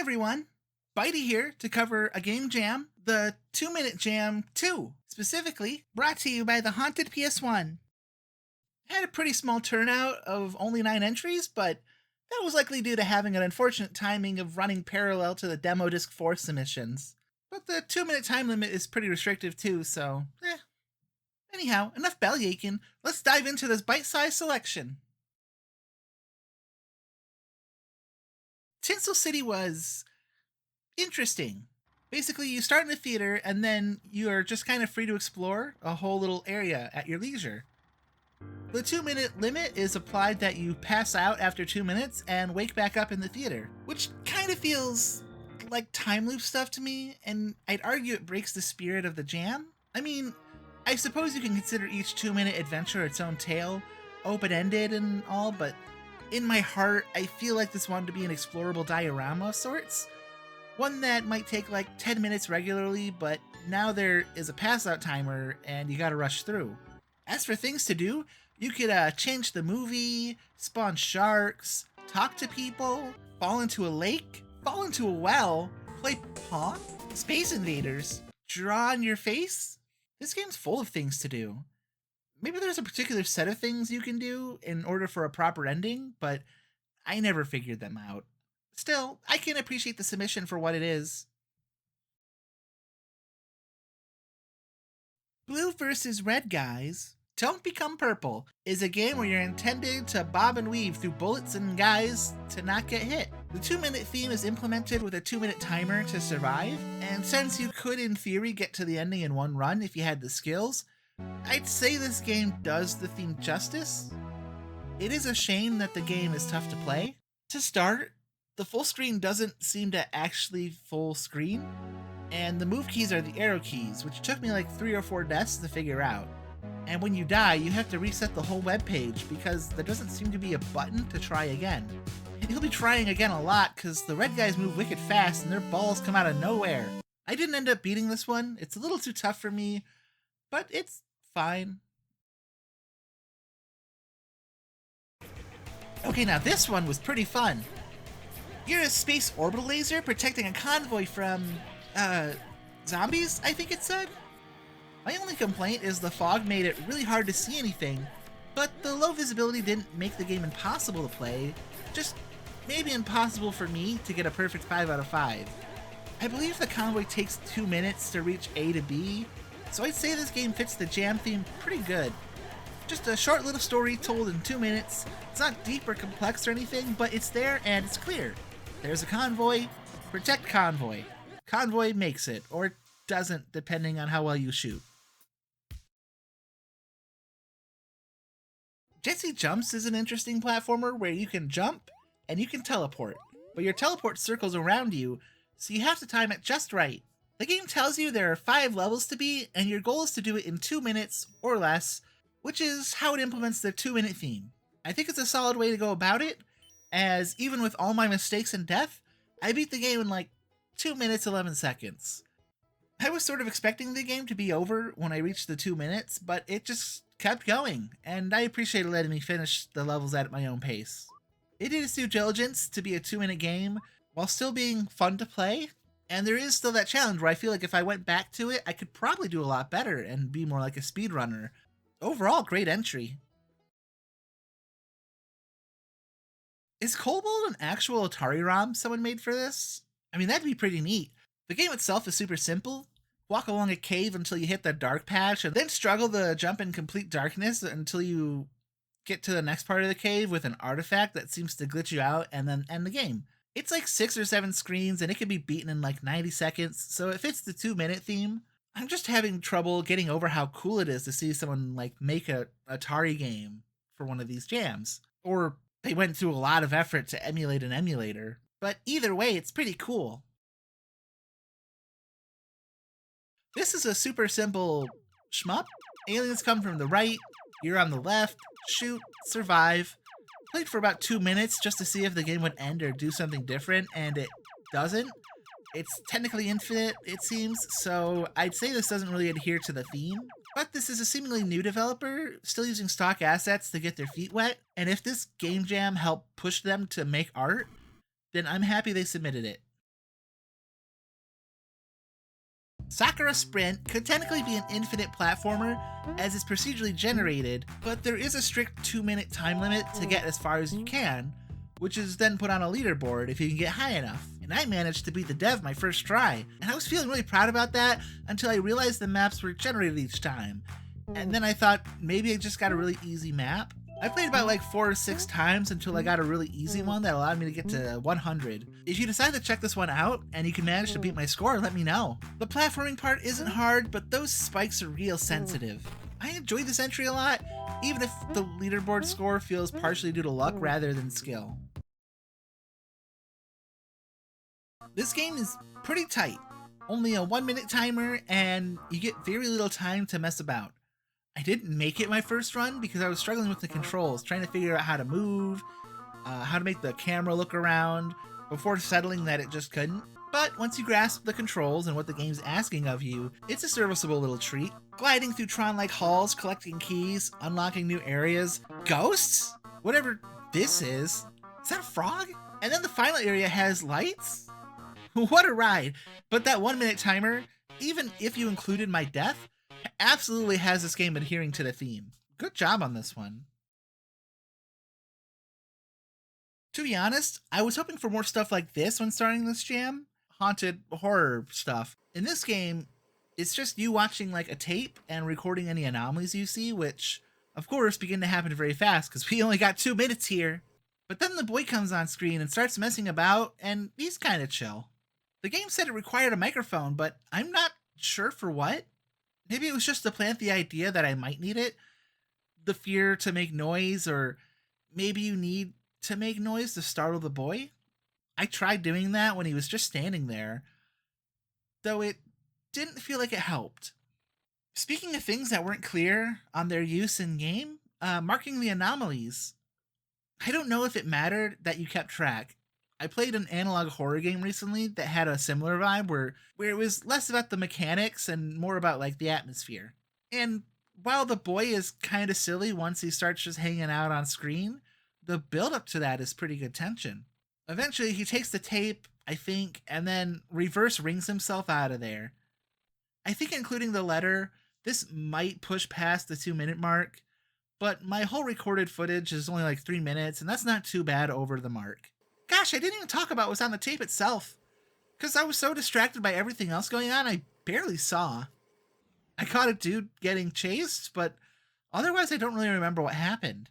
everyone, Bitey here to cover a game jam, the 2-Minute Jam 2, specifically brought to you by the Haunted PS1. Had a pretty small turnout of only 9 entries, but that was likely due to having an unfortunate timing of running parallel to the Demo Disc 4 submissions. But the 2-minute time limit is pretty restrictive too, so Anyhow, enough bellyaching, let's dive into this bite-sized selection. Tinsel City was interesting. Basically, you start in the theater, and then you are just kind of free to explore a whole little area at your leisure. The 2-minute limit is applied that you pass out after 2 minutes and wake back up in the theater, which kind of feels like time loop stuff to me, and I'd argue it breaks the spirit of the jam. I mean, I suppose you can consider each 2-minute adventure its own tale, open-ended and all, but in my heart, I feel like this wanted to be an explorable diorama of sorts. One that might take like 10 minutes regularly, but now there is a pass-out timer and you gotta rush through. As for things to do, you could change the movie, spawn sharks, talk to people, fall into a lake, fall into a well, play Pong, Space Invaders, draw on your face. This game's full of things to do. Maybe there's a particular set of things you can do in order for a proper ending, but I never figured them out. Still, I can appreciate the submission for what it is. Blue vs. Red Guys, Don't Become Purple is a game where you're intended to bob and weave through bullets and guys to not get hit. The 2-minute theme is implemented with a 2-minute timer to survive, and since you could in theory get to the ending in one run if you had the skills, I'd say this game does the theme justice. It is a shame that the game is tough to play. To start, the full screen doesn't seem to actually full screen, and the move keys are the arrow keys, which took me like 3 or 4 deaths to figure out. And when you die, you have to reset the whole web page because there doesn't seem to be a button to try again. And you'll be trying again a lot because the red guys move wicked fast and their balls come out of nowhere. I didn't end up beating this one. It's a little too tough for me, but it's fine. Okay, now this one was pretty fun. You're a space orbital laser protecting a convoy from, zombies, I think it said? My only complaint is the fog made it really hard to see anything, but the low visibility didn't make the game impossible to play, just maybe impossible for me to get a perfect 5 out of 5. I believe the convoy takes 2 minutes to reach A to B, so I'd say this game fits the jam theme pretty good. Just a short little story told in 2 minutes. It's not deep or complex or anything, but it's there and it's clear. There's a convoy, protect convoy. Convoy makes it, or doesn't, depending on how well you shoot. Jesse Jumps is an interesting platformer where you can jump and you can teleport, but your teleport circles around you, so you have to time it just right. The game tells you there are 5 levels to beat, and your goal is to do it in 2 minutes or less, which is how it implements the 2-minute theme. I think it's a solid way to go about it, as even with all my mistakes and death, I beat the game in like 2 minutes 11 seconds. I was sort of expecting the game to be over when I reached the 2 minutes, but it just kept going, and I appreciated letting me finish the levels at my own pace. It did its due diligence to be a 2-minute game, while still being fun to play, and there is still that challenge where I feel like if I went back to it, I could probably do a lot better and be more like a speedrunner. Overall, great entry. Is Kobold an actual Atari ROM someone made for this? I mean, that'd be pretty neat. The game itself is super simple. Walk along a cave until you hit the dark patch, and then struggle to jump in complete darkness until you get to the next part of the cave with an artifact that seems to glitch you out and then end the game. It's like 6 or 7 screens, and it can be beaten in like 90 seconds, so it fits the 2-minute theme. I'm just having trouble getting over how cool it is to see someone like make a Atari game for one of these jams. Or they went through a lot of effort to emulate an emulator. But either way, it's pretty cool. This is a super simple shmup. Aliens come from the right, you're on the left, shoot, survive. Played for about 2 minutes just to see if the game would end or do something different, and it doesn't. It's technically infinite, it seems, so I'd say this doesn't really adhere to the theme. But this is a seemingly new developer, still using stock assets to get their feet wet, and if this game jam helped push them to make art, then I'm happy they submitted it. Sakura Sprint could technically be an infinite platformer as it's procedurally generated, but there is a strict 2-minute time limit to get as far as you can, which is then put on a leaderboard if you can get high enough. And I managed to beat the dev my first try, and I was feeling really proud about that until I realized the maps were generated each time. And then I thought maybe I just got a really easy map. I played about like 4 or 6 times until I got a really easy one that allowed me to get to 100. If you decide to check this one out and you can manage to beat my score, let me know. The platforming part isn't hard, but those spikes are real sensitive. I enjoyed this entry a lot, even if the leaderboard score feels partially due to luck rather than skill. This game is pretty tight. Only a 1-minute timer, and you get very little time to mess about. I didn't make it my first run because I was struggling with the controls, trying to figure out how to move, how to make the camera look around, before settling that it just couldn't. But once you grasp the controls and what the game's asking of you, it's a serviceable little treat. Gliding through Tron-like halls, collecting keys, unlocking new areas. Ghosts? Whatever this is. Is that a frog? And then the final area has lights? What a ride! But that 1-minute timer, even if you included my death, absolutely has this game adhering to the theme. Good job on this one. To be honest, I was hoping for more stuff like this when starting this jam. Haunted horror stuff. In this game, it's just you watching like a tape and recording any anomalies you see, which, of course, begin to happen very fast because we only got 2 minutes here. But then the boy comes on screen and starts messing about, and he's kind of chill. The game said it required a microphone, but I'm not sure for what. Maybe it was just to plant the idea that I might need it. The fear to make noise, or maybe you need to make noise to startle the boy. I tried doing that when he was just standing there, though it didn't feel like it helped. Speaking of things that weren't clear on their use in game, marking the anomalies. I don't know if it mattered that you kept track. I played an analog horror game recently that had a similar vibe where it was less about the mechanics and more about like the atmosphere. And while the boy is kind of silly once he starts just hanging out on screen, the build up to that is pretty good tension. Eventually he takes the tape, I think, and then reverse rings himself out of there. I think including the letter, this might push past the 2-minute mark, but my whole recorded footage is only like 3 minutes, and that's not too bad over the mark. Gosh, I didn't even talk about what's on the tape itself, because I was so distracted by everything else going on, I barely saw. I caught a dude getting chased, but otherwise I don't really remember what happened.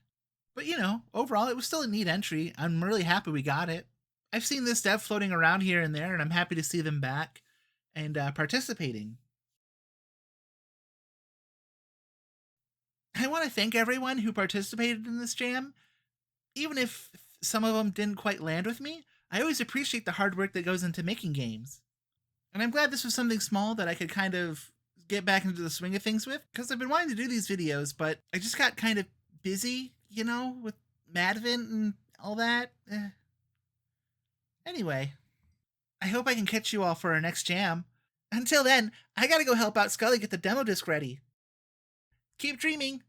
But you know, overall it was still a neat entry. I'm really happy we got it. I've seen this dev floating around here and there, and I'm happy to see them back and participating. I want to thank everyone who participated in this jam. Even if some of them didn't quite land with me, I always appreciate the hard work that goes into making games. And I'm glad this was something small that I could kind of get back into the swing of things with, because I've been wanting to do these videos, but I just got kind of busy, you know, with Madvent and all that. Anyway, I hope I can catch you all for our next jam. Until then, I gotta go help out Scully get the demo disc ready. Keep dreaming!